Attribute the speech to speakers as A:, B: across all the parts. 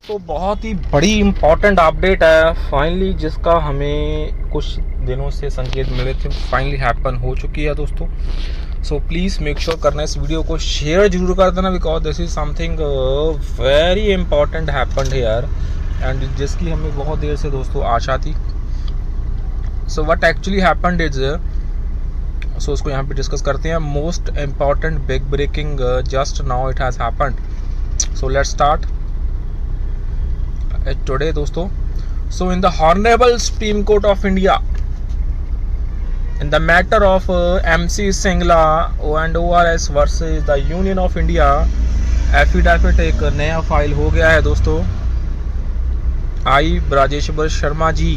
A: तो बहुत ही बड़ी इम्पोर्टेंट अपडेट है फाइनली, जिसका हमें कुछ दिनों से संकेत मिले थे, फाइनली हैपन हो चुकी है दोस्तों। सो प्लीज़ मेक श्योर करना इस वीडियो को शेयर जरूर कर देना, because this is something very important happened here and जिसकी हमें बहुत देर से दोस्तों आशा थी। So what actually happened is, so उसको यहाँ पे डिस्कस करते हैं। Most important big breaking just now it has happened. So let's start today दोस्तों। So in the Honorable Supreme Court of India, in the matter of MC Singla and ORS versus the Union of India, affidavit एक नया file हो गया है दोस्तों। आई ब्राजेश्वर Sharma ji,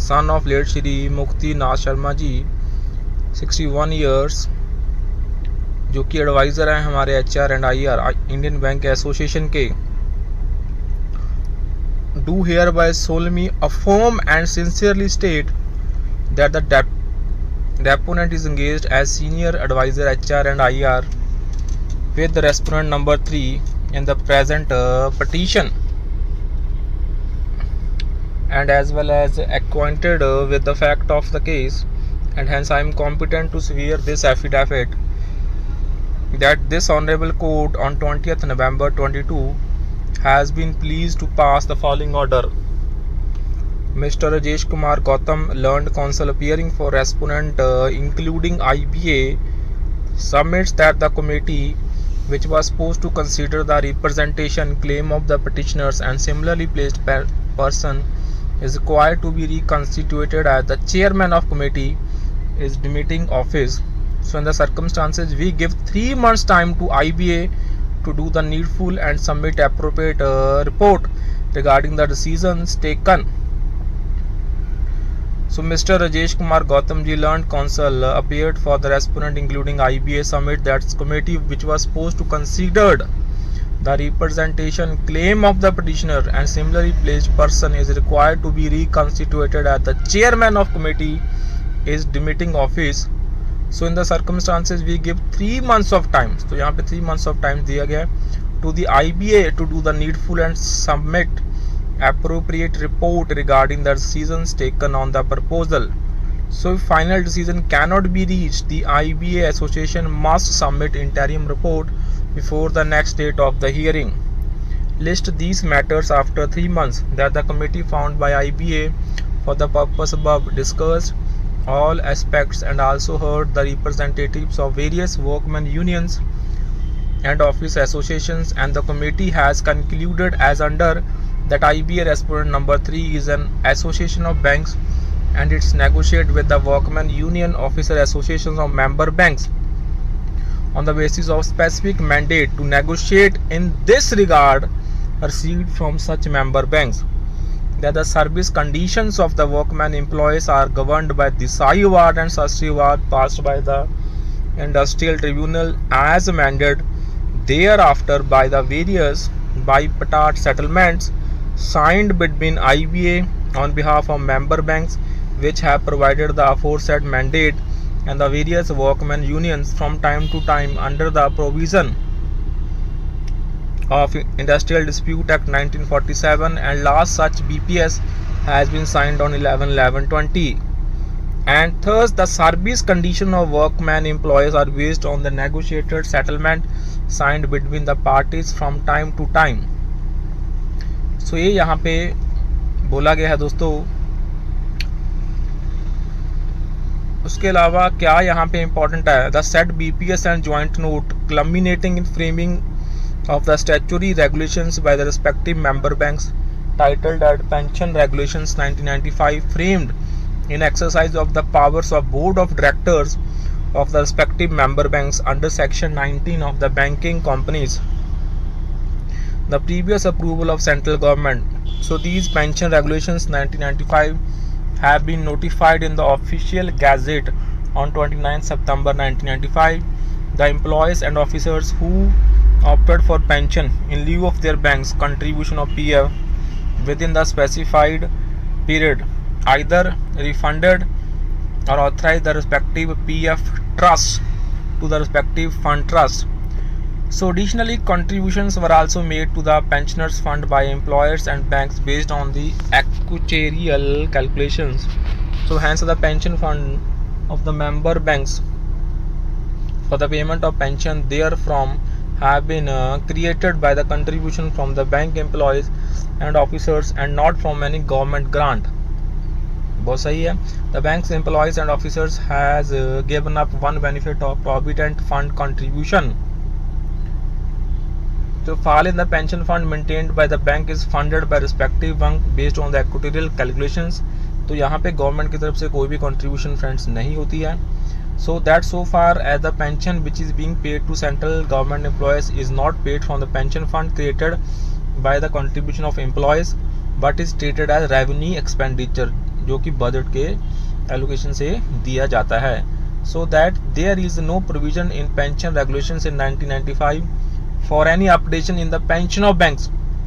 A: son of late Shri मुक्ति नाथ Sharma ji, 61 years, जो कि एडवाइज़र हैं हमारे HR and IR Indian bank association के, do hereby solemnly affirm and sincerely state that the deponent is engaged as senior advisor HR and IR with the respondent number 3 in the present petition, and as well as acquainted with the fact of the case, and hence I am competent to swear this affidavit that this honorable court on 20th November 22 has been pleased to pass the following order. Mr. Rajesh Kumar Gautam, learned counsel appearing for respondent including IBA, submits that the committee which was supposed to consider the representation claim of the petitioners and similarly placed person is required to be reconstituted as the chairman of committee is demitting office. So in the circumstances we give 3 months time to IBA to do the needful and submit appropriate report regarding the decisions taken. So Mr. Rajesh Kumar Gautam ji, learned counsel, appeared for the respondent including IBA, submit that committee which was supposed to considered the representation claim of the petitioner and similarly placed person is required to be reconstituted as the chairman of committee is demitting office. So in the circumstances we give 3 months of time. तो यहाँ पे 3 months of time दिया गया है to the IBA to do the needful and submit appropriate report regarding the decisions taken on the proposal. So if final decision cannot be reached, the IBA association must submit interim report before the next date of the hearing. List these matters after 3 months that the committee found by IBA for the purpose above discussed all aspects and also heard the representatives of various workmen unions and office associations, and the committee has concluded as under that IBA respondent number 3 is an association of banks and it's negotiate with the workmen union officer associations of member banks on the basis of specific mandate to negotiate in this regard received from such member banks, that the service conditions of the workman employees are governed by the Sai Award and Sastri Award passed by the Industrial Tribunal as amended thereafter by the various bipartite settlements signed between IBA on behalf of member banks which have provided the aforesaid mandate and the various workmen unions from time to time under the provision of Industrial Dispute Act 1947, and last such BPS has been signed on 11/11/20, and thus the service condition of workmen employees are based on the negotiated settlement signed between the parties from time to time. So ये यहाँ पे बोला गया है दोस्तों। उसके अलावा क्या यहाँ पे इम्पोर्टेंट है, the set BPS and joint note culminating in framing of the statutory regulations by the respective member banks titled as Pension Regulations 1995, framed in exercise of the powers of Board of Directors of the respective member banks under Section 19 of the Banking Companies, the previous approval of central government. So these Pension Regulations 1995 have been notified in the official gazette on 29 September 1995. The employees and officers who opted for pension in lieu of their bank's contribution of PF within the specified period either refunded or authorized the respective PF trust to the respective fund trust So additionally, contributions were also made to the pensioners fund by employers and banks based on the actuarial calculations. So hence the pension fund of the member banks for the payment of pension therefrom have been created by the contribution from the bank employees and officers and not from any government grant. बहुत सही है. The bank's employees and officers has given up one benefit of provident fund contribution. The fall in the pension fund maintained by the bank is funded by respective bank based on the actuarial calculations. तो यहाँ पे government की तरफ से कोई भी contribution friends नहीं होती है. So that so far as the pension which is being paid to central government employees is not paid from the pension fund created by the contribution of employees but is treated as revenue expenditure जो कि budget के allocation से दिया जाता है. So that there is no provision in pension regulations in 1995 for any updation in the pension of banks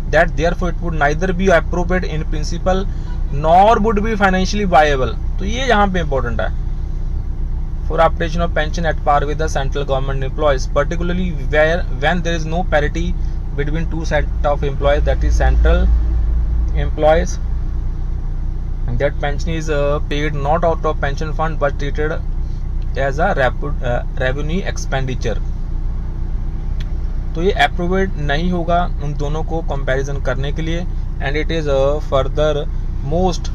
A: that therefore it would neither be appropriate in principle nor would be financially viable. तो ये यहाँ पे important है. For updation of pension at par with the central government employees, particularly when there is no parity between two set of employees, that is central employees, that pension is paid not out of pension fund but treated as a revenue expenditure. तो ये अप्रूवेड नहीं होगा उन दोनों को comparison करने के लिए. And it is further most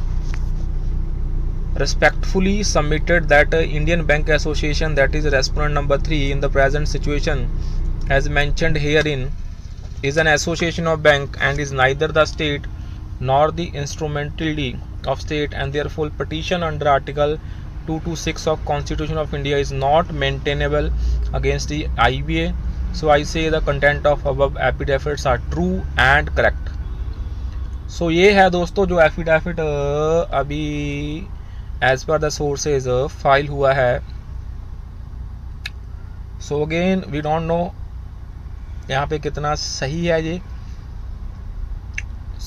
A: respectfully submitted that Indian Bank Association, that is respondent number 3 in the present situation as mentioned herein, is an association of bank and is neither the state nor the instrumentality of state, and therefore petition under article 226 of Constitution of India is not maintainable against the IBA. So I say the content of above affidavits are true and correct. So ये है दोस्तों जो affidavit अभी as per the sources file हुआ है. So again we don't know यहाँ पे कितना सही है ये.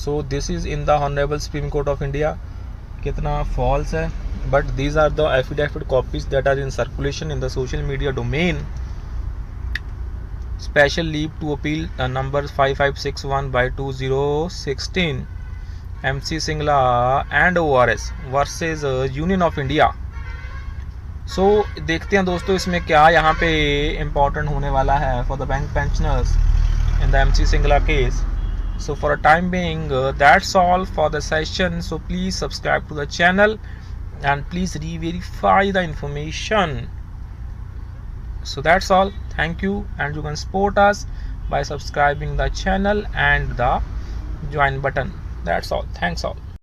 A: So this is in the honourable Supreme Court of India, कितना फॉल्स है. But these are the affidavit copies that are in circulation in the social media domain. Special leave to appeal number 5561/2016 MC Singla and ORS versus Union of India. So देखते हैं दोस्तों इसमें क्या यहाँ पे important होने वाला है for the bank pensioners in the MC Singla case. So for a time being that's all for the session. So please subscribe to the channel and please re-verify the information. So that's all. Thank you, and you can support us by subscribing the channel and the join button. That's all. Thanks all.